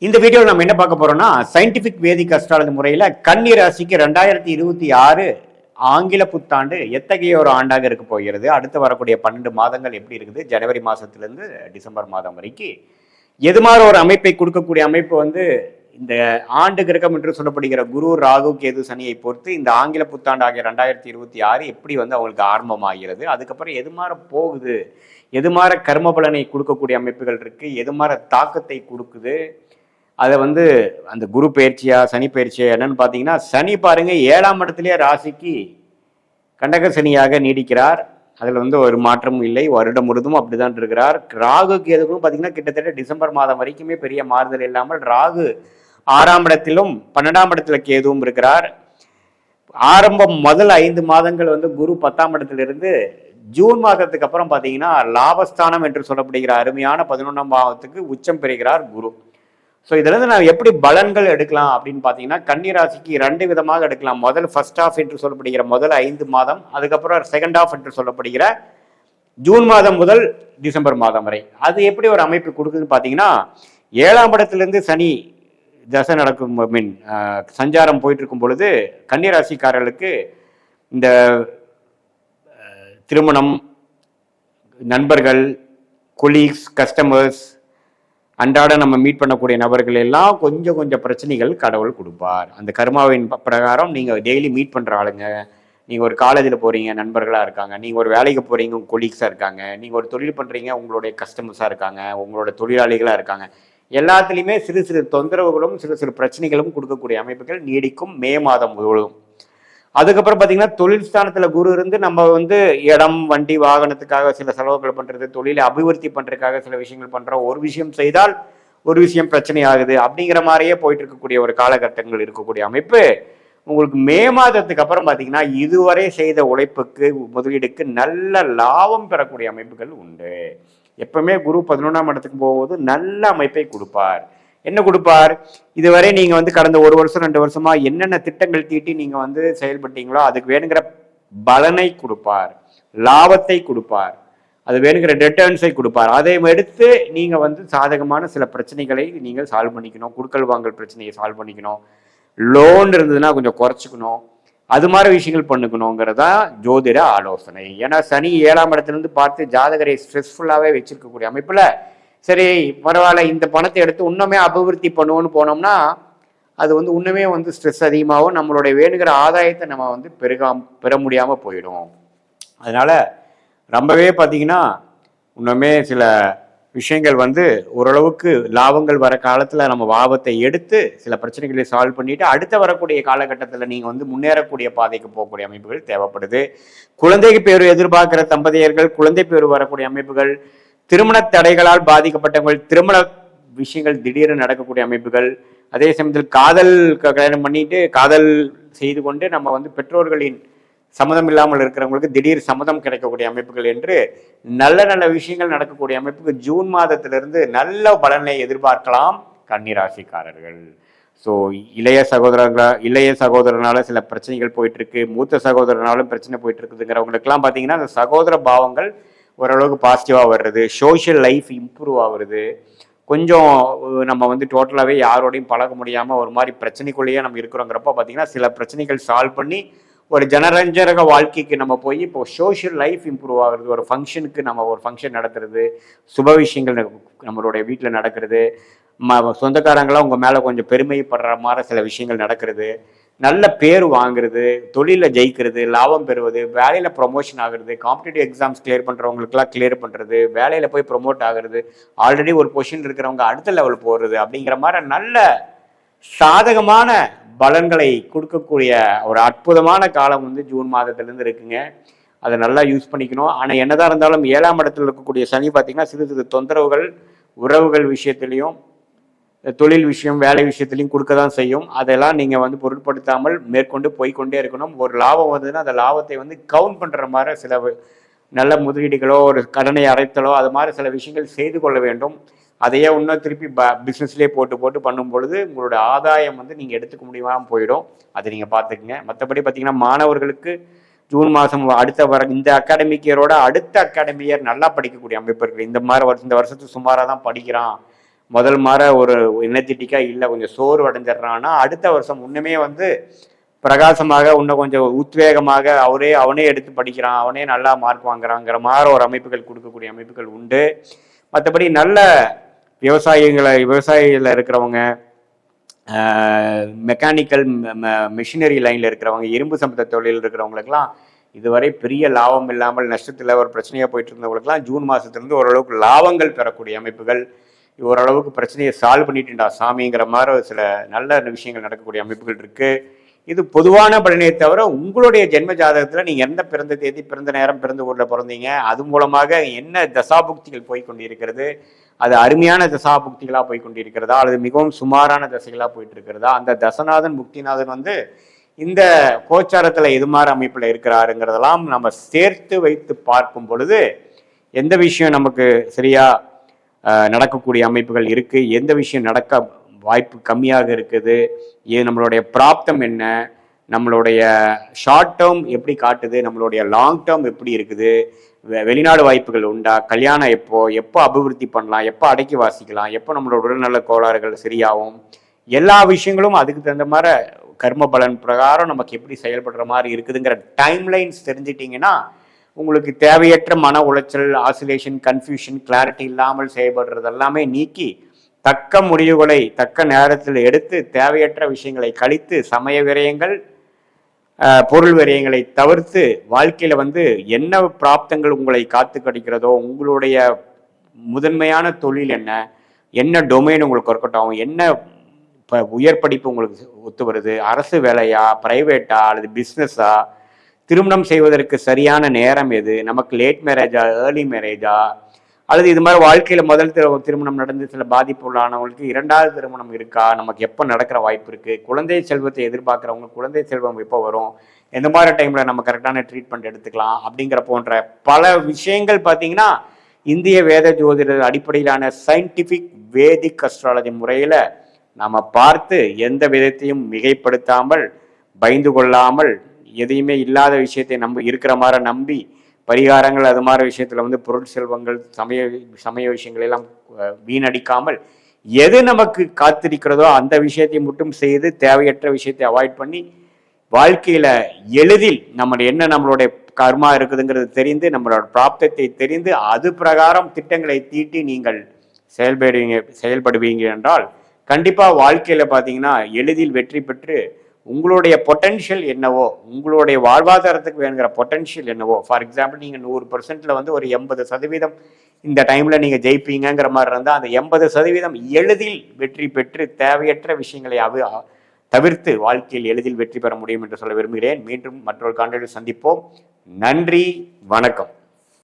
இந்த வீடியோவில் நம்ம என்ன பார்க்க போறோம்னா சயின்டிபிக் வேதிக் அஸ்ட்ராலஜி முறையில் கன்னி ராசிக்கு 2026 ஆங்கில புத்தாண்டு எத்தகைய ஒரு ஆண்டாக இருக்க போகிறது. அடுத்து வரக்கூடிய 12 மாதங்கள் எப்படி இருக்குது, ஜனவரி மாதத்திலிருந்து டிசம்பர் மாதம் வரைக்கும் எது மாதிரி ஒரு அமைப்பை கொடுக்கக்கூடிய அமைப்பு இந்த ஆண்டு கிரகம் என்று சொல்லப்படுகிற குரு, ராகு, கேது, சனியை பொறுத்து இந்த ஆங்கில புத்தாண்டு ஆகிய 2026 எப்படி அவங்களுக்கு ஆரம்பமாகிறது, அதுக்கப்புறம் எது மாதிரி போகுது, எது மாதிரி கர்ம பலனை கொடுக்கக்கூடிய அமைப்புகள் இருக்கு, எது மாதிரி தாக்கத்தை கொடுக்குது, அதை அந்த குரு பயிற்சியா சனி பயிற்சியா என்னன்னு பார்த்தீங்கன்னா, சனி பாருங்க 7ஆம் இடத்துலயே ராசிக்கு கண்டக சனியாக நீடிக்கிறார். அதில் ஒரு மாற்றமும் இல்லை, வருடம் முழுதும் அப்படிதான் இருக்கிறார். ராகுக்கு எதுக்கும் பார்த்தீங்கன்னா கிட்டத்தட்ட டிசம்பர் மாதம் வரைக்குமே பெரிய மாறுதல் இல்லாமல் ராகு 6ஆம் இடத்திலும் 12ஆம் இடத்துல கேதுவும் இருக்கிறார். ஆரம்பம் முதல் 5 மாதங்கள் குரு 10ஆம் இடத்திலிருந்து ஜூன் மாதத்துக்கு அப்புறம் பார்த்தீங்கன்னா லாபஸ்தானம் என்று சொல்லப்படுகிற அருமையான 11ஆம் பாவத்துக்கு உச்சம் பெறுகிறார் குரு. ஸோ இதுலேருந்து நான் எப்படி பலன்கள் எடுக்கலாம் அப்படின்னு பார்த்தீங்கன்னா, கன்னி ராசிக்கு 2 விதமாக எடுக்கலாம். முதல் ஃபர்ஸ்ட் ஆஃப் என்று சொல்லப்படுகிற முதல் 5 மாதம், அதுக்கப்புறம் செகண்ட் ஆஃப் என்று சொல்லப்படுகிற ஜூன் மாதம் முதல் டிசம்பர் மாதம் வரை. அது எப்படி ஒரு அமைப்பு கொடுக்குதுன்னு பார்த்தீங்கன்னா, 7ஆம் இடத்துலேருந்து சனி தசை நடக்கும், மீன் சஞ்சாரம் போயிட்டு இருக்கும் பொழுது கன்னி ராசிக்காரர்களுக்கு இந்த திருமணம், நண்பர்கள், கொலீக்ஸ், கஸ்டமர்ஸ், அன்றாட நம்ம மீட் பண்ணக்கூடிய நபர்கள் எல்லாம் கொஞ்சம் பிரச்சனைகள் கடவுள் கொடுப்பார். அந்த கர்மாவின் பிரகாரம் நீங்கள் டெய்லி மீட் பண்ணுற ஆளுங்க, நீங்கள் ஒரு காலேஜில் போகிறீங்க, நண்பர்களாக இருக்காங்க, நீங்கள் ஒரு வேலைக்கு போகிறீங்க, உங்கள் கொலீக்ஸாக இருக்காங்க, நீங்கள் ஒரு தொழில் பண்ணுறீங்க, உங்களுடைய கஸ்டமர்ஸாக இருக்காங்க, உங்களோட தொழிலாளிகளாக இருக்காங்க, எல்லாத்துலேயுமே சிறு தொந்தரவுகளும் சிறு பிரச்சனைகளும் கொடுக்கக்கூடிய அமைப்புகள் நீடிக்கும் மே மாதம் முழுவதும். அதுக்கப்புறம் பார்த்தீங்கன்னா, தொழில் ஸ்தானத்தில் குரு இருந்து நம்ம இடம், வண்டி, வாகனத்துக்காக சில செலவுகள் பண்ணுறது, தொழிலை அபிவிருத்தி பண்ணுறதுக்காக சில விஷயங்கள் பண்ணுறோம். ஒரு விஷயம் செய்தால் ஒரு விஷயம் பிரச்சனை ஆகுது, அப்படிங்கிற மாதிரியே போயிட்டு இருக்கக்கூடிய ஒரு காலகட்டங்கள் இருக்கக்கூடிய அமைப்பு உங்களுக்கு மே மாதத்துக்கு அப்புறம் பார்த்தீங்கன்னா இதுவரை செய்த உழைப்புக்கு, முதலீடுக்கு நல்ல லாபம் பெறக்கூடிய அமைப்புகள் உண்டு. எப்பவுமே குரு 11ஆம் இடத்துக்கு போகும்போது நல்ல அமைப்பை கொடுப்பார். என்ன கொடுப்பார்? இதுவரை நீங்க கடந்த 1 வருஷம் 2 வருஷமா என்னென்ன திட்டங்கள் தீட்டி நீங்க செயல்பட்டீங்களோ அதுக்கு வேணுங்கிற பலனை கொடுப்பார், லாபத்தை கொடுப்பார், அது வேணுங்கிற ரிட்டர்ன்ஸை கொடுப்பார். அதை எடுத்து நீங்க சாதகமான சில பிரச்சனைகளை நீங்க சால்வ் பண்ணிக்கணும். குடுக்கல் வாங்கல் பிரச்சனையை சால்வ் பண்ணிக்கணும். லோன் இருந்ததுன்னா கொஞ்சம் குறைச்சிக்கணும். அது மாதிரி விஷயங்கள் பண்ணுக்கணுங்கிறதா ஜோதிட ஆலோசனை. ஏன்னா சனி 7ஆம் இடத்துல பார்த்து ஜாதகரை ஸ்ட்ரெஸ்ஃபுல்லாவே வச்சிருக்கக்கூடிய அமைப்புல, சரி பரவாயில்ல இந்த பணத்தை எடுத்து இன்னுமே அபிவிருத்தி பண்ணுவோன்னு போனோம்னா அது இன்னுமே ஸ்ட்ரெஸ் அதிகமாகவும் நம்மளுடைய வேணுங்கிற ஆதாயத்தை நம்ம பெற முடியாமல் போயிடும். அதனால ரொம்பவே பார்த்தீங்கன்னா இன்னுமே சில விஷயங்கள் ஓரளவுக்கு லாபங்கள் வர காலத்தில் நம்ம லாபத்தை எடுத்து சில பிரச்சனைகளை சால்வ் பண்ணிட்டு அடுத்த வரக்கூடிய காலகட்டத்தில் நீங்கள் முன்னேறக்கூடிய பாதைக்கு போகக்கூடிய அமைப்புகள் தேவைப்படுது. குழந்தைக்கு பேர் எதிர்பார்க்கிற தம்பதியர்கள் குழந்தை பேர் வரக்கூடிய அமைப்புகள், திருமண தடைகளால் பாதிக்கப்பட்டவர்கள் திருமண விஷயங்கள் திடீர்னு நடக்கக்கூடிய அமைப்புகள், அதே சமயத்தில் காதல் கல்யாணம் பண்ணிட்டு காதல் செய்து கொண்டு நம்ம பெற்றோர்களின் சம்மதம் இல்லாமல் இருக்கிறவங்களுக்கு திடீர் சம்மதம் கிடைக்கக்கூடிய அமைப்புகள் என்று நல்ல விஷயங்கள் நடக்கக்கூடிய அமைப்புக்கு ஜூன் மாதத்திலிருந்து நல்ல பலனை எதிர்பார்க்கலாம் கன்னி ராசிக்காரர்கள். ஸோ இளைய சகோதரனால சில பிரச்சனைகள் போயிட்டு இருக்கு, மூத்த சகோதரனாலும் பிரச்சனை போயிட்டு இருக்குதுங்கிறவங்களுக்கெல்லாம் பார்த்தீங்கன்னா அந்த சகோதர பாவங்கள் ஓரளவுக்கு பாசிட்டிவாக வர்றது, சோஷியல் லைஃப் இம்ப்ரூவ் ஆகுறது, கொஞ்சம் நம்ம டோட்டலாகவே யாரோடையும் பழக முடியாமல் ஒரு மாதிரி பிரச்சனைக்குள்ளேயே நம்ம இருக்கிறோங்கிறப்ப பார்த்தீங்கன்னா சில பிரச்சனைகள் சால்வ் பண்ணி ஒரு ஜனரஞ்சக வாழ்க்கைக்கு நம்ம போய் இப்போ சோஷியல் லைஃப் இம்ப்ரூவ் ஆகுறது, ஒரு ஃபங்க்ஷனுக்கு நம்ம ஒரு ஃபங்க்ஷன் நடத்துறது, சுப விஷயங்கள் நம்மளுடைய வீட்டில் நடக்கிறது, சொந்தக்காரங்களாம் உங்கள் மேலே கொஞ்சம் பெருமைப்படுற மாதிரி சில விஷயங்கள் நடக்கிறது, நல்ல பேர் வாங்குறது, தொழிலில் ஜெயிக்கிறது, லாபம் பெறுவது, வேலையில் ப்ரொமோஷன் ஆகுறது, காம்படிட்டிவ் எக்ஸாம்ஸ் கிளியர் பண்ணுறவங்களுக்குலாம் கிளியர் பண்ணுறது, வேலையில் போய் ப்ரொமோட் ஆகுறது, ஆல்ரெடி ஒரு பொசிஷன் இருக்கிறவங்க அடுத்த லெவல் போகிறது, அப்படிங்கிற மாதிரி நல்ல சாதகமான பலன்களை கொடுக்கக்கூடிய ஒரு அற்புதமான காலம் ஜூன் மாதத்திலேருந்து இருக்குங்க. அதை நல்லா யூஸ் பண்ணிக்கணும். ஆனால் என்னதான் இருந்தாலும் 7ஆம் இடத்துல இருக்கக்கூடிய சனி பார்த்தீங்கன்னா சிறு தொந்தரவுகள் உறவுகள் விஷயத்திலையும் தொழில் விஷயம் வேலை விஷயத்திலையும் கொடுக்க தான் செய்யும். அதெல்லாம் நீங்கள் பொருட்படுத்தாமல் மேற்கொண்டு போய்கொண்டே இருக்கணும். ஒரு லாபம் வந்ததுன்னா அந்த லாபத்தை கவுண்ட் பண்ணுற மாதிரி சில நல்ல முதலீடுகளோ ஒரு கடனை அடைத்தலோ அது மாதிரி சில விஷயங்கள் செய்து கொள்ள வேண்டும். அதையே இன்னும் திருப்பி பிஸ்னஸ்லேயே போட்டு பண்ணும் பொழுது உங்களோட ஆதாயம் நீங்கள் எடுத்துக்க முடியாமல் போயிடும். அதை நீங்கள் பார்த்துக்குங்க. மற்றபடி பார்த்தீங்கன்னா மாணவர்களுக்கு ஜூன் மாதம் அடுத்த இந்த அகாடமிக் இயரோட அடுத்த அகாடமி இயர் நல்லா படிக்கக்கூடிய அமைப்பு இருக்குது. இந்த வருஷத்துக்கு சுமாராக தான் படிக்கிறான், முதல் மாற ஒரு எனர்ஜெட்டிக்கா இல்லை, கொஞ்சம் சோர்வு அடைஞ்சிடறான்னா அடுத்த வருஷம் இன்னுமே வந்து பிரகாசமாக இன்னும் கொஞ்சம் உத்வேகமாக அவனே எடுத்து படிக்கிறான், அவனே நல்லா மார்க் வாங்குறாங்கிற மாதிரி ஒரு அமைப்புகள் கொடுக்கக்கூடிய அமைப்புகள் உண்டு. மற்றபடி நல்ல விவசாயிகள் இருக்கிறவங்க, மெக்கானிக்கல் மிஷினரி லைனில் இருக்கிறவங்க, இரும்பு சம்பந்த தொழில் இருக்கிறவங்களுக்கெல்லாம் இதுவரை பெரிய லாபம் இல்லாமல் நஷ்டத்தில் ஒரு பிரச்சனையாக போயிட்டு இருந்தவங்களுக்குலாம் ஜூன் மாதத்துலேருந்து ஓரளவுக்கு லாபங்கள் பெறக்கூடிய அமைப்புகள், ஓரளவுக்கு பிரச்சனையை சால்வ் பண்ணிட்டுண்டா சாமிங்கிற மாதிரி சில நல்ல விஷயங்கள் நடக்கக்கூடிய அமைப்புகள் இருக்குது. இது பொதுவான பலனை தவிர உங்களுடைய ஜென்ம ஜாதகத்தில் நீங்கள் எந்த பிறந்த தேதி, பிறந்த நேரம், பிறந்த ஊரில் பிறந்தீங்க, அது மூலமாக என்ன தசாபுக்திகள் போய்கொண்டிருக்கிறது, அது அருமையான தசாபுக்திகளாக போய்கொண்டிருக்கிறதா அல்லது மிகவும் சுமாரான தசைகளாக போயிட்டு இருக்கிறதா, அந்த தசநாதன் புக்திநாதன் வந்து இந்த கோச்சாரத்தில் எது மாதிரி அமைப்பில் இருக்கிறாருங்கிறதெல்லாம் நம்ம சேர்த்து வைத்து பார்க்கும் பொழுது எந்த விஷயம் நமக்கு சரியா நடக்கக்கூடிய அமைப்புகள் இருக்கு, எந்த விஷயம் நடக்க வாய்ப்பு கம்மியாக இருக்குது, நம்மளுடைய பிராப்தம் என்ன, நம்மளுடைய ஷார்ட் டேர்ம் எப்படி காட்டுது, நம்மளுடைய லாங் டேர்ம் எப்படி இருக்குது, வெளிநாடு வாய்ப்புகள் உண்டா, கல்யாணம் எப்போ அபிவிருத்தி பண்ணலாம், எப்போ அடக்கி வாசிக்கலாம், எப்போ நம்மளோட உடல்நல கோளாறுகள் சரியாகும், எல்லா விஷயங்களும் அதுக்கு தகுந்த மாதிரி கர்ம பலன் பிரகாரம் நமக்கு எப்படி செயல்படுற மாதிரி இருக்குதுங்கிற டைம்லைன்ஸ் தெரிஞ்சிட்டிங்கன்னா உங்களுக்கு தேவையற்ற மன உளைச்சல், ஆசிலேஷன், கன்ஃபியூஷன், கிளாரிட்டி இல்லாமல் செயல்படுறது எல்லாமே நீக்கி தக்க முடிவுகளை தக்க நேரத்தில் எடுத்து தேவையற்ற விஷயங்களை கழித்து சமய விரயங்கள், பொருள் விரயங்களை தவிர்த்து வாழ்க்கையில வந்து என்ன பிராப்தங்கள் உங்களை காத்து கிடைக்கிறதோ, உங்களுடைய முதன்மையான தொழில் என்ன டொமைன் உங்களுக்கு ஒர்க் ஆகும், என்ன உயர் படிப்பு உங்களுக்கு ஒத்து வருது, அரசு வேலையா, பிரைவேட்டா அல்லது பிஸ்னஸா, திருமணம் செய்வதற்கு சரியான நேரம் எது, நமக்கு லேட் மேரேஜா, ஏர்லி மேரேஜா, அல்லது இது மாதிரி வாழ்க்கையில முதல் திருமணம் நடந்து சில பாதிப்பு உள்ளானவங்களுக்கு இரண்டாவது திருமணம் இருக்கா, நமக்கு எப்போ நடக்கிற வாய்ப்பு இருக்கு, குழந்தை செல்வத்தை எதிர்பார்க்குறவங்க குழந்தை செல்வம் எப்போ வரும், எந்த மாதிரி டைம்ல நம்ம கரெக்டான ட்ரீட்மெண்ட் எடுத்துக்கலாம் அப்படிங்கிற போன்ற பல விஷயங்கள் பார்த்தீங்கன்னா இந்திய வேத ஜோதிட அடிப்படையிலான சயின்டிஃபிக் வேதிக் அஸ்ட்ராலஜி முறையில நம்ம பார்த்து எந்த விதத்தையும் மிகைப்படுத்தாமல், பயந்து கொள்ளாமல், எதையுமே இல்லாத விஷயத்தை இருக்கிற மாதிரி நம்பி பரிகாரங்கள் அது மாதிரி விஷயத்துல வந்து பொருள் செல்வங்கள், சமய விஷயங்கள் எல்லாம் வீணடிக்காமல் எது நமக்கு காத்திருக்கிறதோ அந்த விஷயத்தை மட்டும் செய்து தேவையற்ற விஷயத்தை அவாய்ட் பண்ணி வாழ்க்கையில எளிதில் நம்மளுடைய கர்மா இருக்குதுங்கிறது தெரிந்து, நம்மளோட பிராப்தத்தை தெரிந்து அது பிரகாரம் திட்டங்களை தீட்டி நீங்கள் செயல்படுவீங்க என்றால் கண்டிப்பா வாழ்க்கையில பாத்தீங்கன்னா எளிதில் வெற்றி பெற்று உங்களுடைய பொட்டன்ஷியல் என்னவோ, உங்களுடைய வாழ்வாதாரத்துக்கு வேணுங்கிற பொட்டன்ஷியல் என்னவோ, ஃபார் எக்ஸாம்பிள் நீங்கள் 100%ல வந்து ஒரு 80% இந்த டைம்ல நீங்க ஜெயிப்பீங்கிற மாதிரி இருந்தால் அந்த 80% எளிதில் வெற்றி பெற்று தேவையற்ற விஷயங்களை தவிர்த்து வாழ்க்கையில் எளிதில் வெற்றி பெற முடியும் என்று சொல்ல விரும்புகிறேன். மீண்டும் மற்றொரு காணொளியில் சந்திப்போம். நன்றி, வணக்கம்.